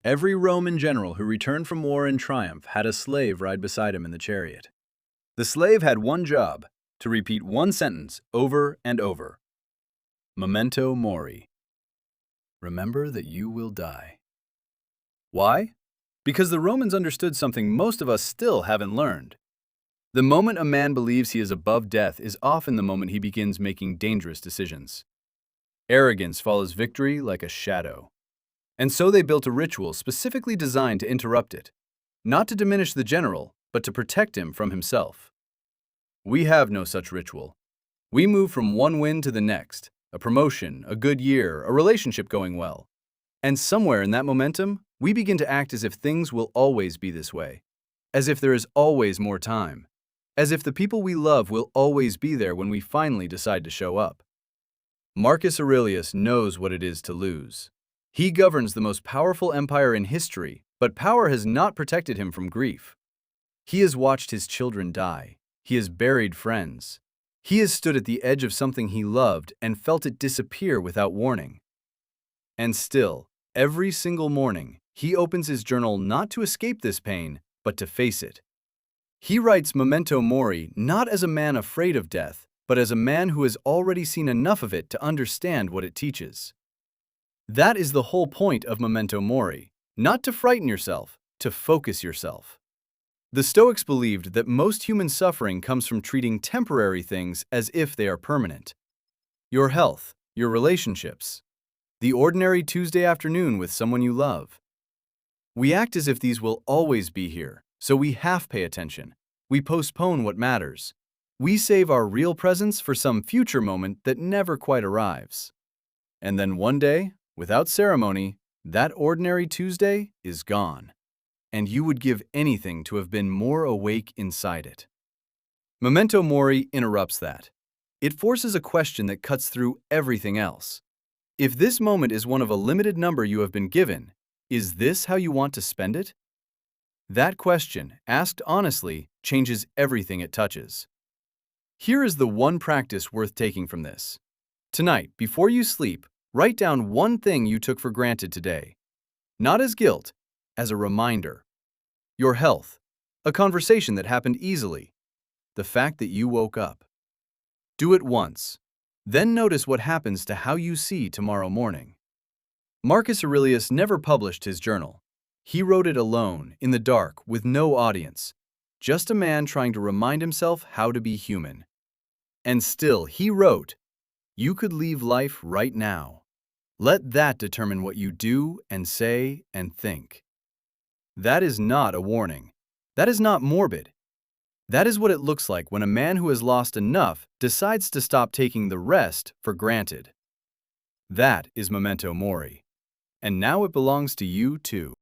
Every Roman general who returned from war in triumph had a slave ride beside him in the chariot. The slave had one job, to repeat one sentence over and over. Memento Mori. Remember that you will die. Why? Because the Romans understood something most of us still haven't learned. The moment a man believes he is above death is often the moment he begins making dangerous decisions. Arrogance follows victory like a shadow. And so they built a ritual specifically designed to interrupt it, not to diminish the general, but to protect him from himself. We have no such ritual. We move from one win to the next, a promotion, a good year, a relationship going well. And somewhere in that momentum, we begin to act as if things will always be this way, as if there is always more time, as if the people we love will always be there when we finally decide to show up. Marcus Aurelius knows what it is to lose. He governs the most powerful empire in history, but power has not protected him from grief. He has watched his children die. He has buried friends. He has stood at the edge of something he loved and felt it disappear without warning. And still, every single morning, he opens his journal not to escape this pain, but to face it. He writes Memento Mori not as a man afraid of death, but as a man who has already seen enough of it to understand what it teaches. That is the whole point of Memento Mori, not to frighten yourself, to focus yourself. The Stoics believed that most human suffering comes from treating temporary things as if they are permanent. Your health, your relationships, the ordinary Tuesday afternoon with someone you love. We act as if these will always be here, so we half pay attention. We postpone what matters. We save our real presence for some future moment that never quite arrives. And then one day, without ceremony, that ordinary Tuesday is gone, and you would give anything to have been more awake inside it. Memento Mori interrupts that. It forces a question that cuts through everything else. If this moment is one of a limited number you have been given, is this how you want to spend it? That question, asked honestly, changes everything it touches. Here is the one practice worth taking from this. Tonight, before you sleep, write down one thing you took for granted today. Not as guilt, as a reminder. Your health, a conversation that happened easily, the fact that you woke up. Do it once. Then notice what happens to how you see tomorrow morning. Marcus Aurelius never published his journal. He wrote it alone, in the dark, with no audience. Just a man trying to remind himself how to be human. And still, he wrote, "You could leave life right now. Let that determine what you do and say and think." That is not a warning. That is not morbid. That is what it looks like when a man who has lost enough decides to stop taking the rest for granted. That is Memento Mori. And now it belongs to you too.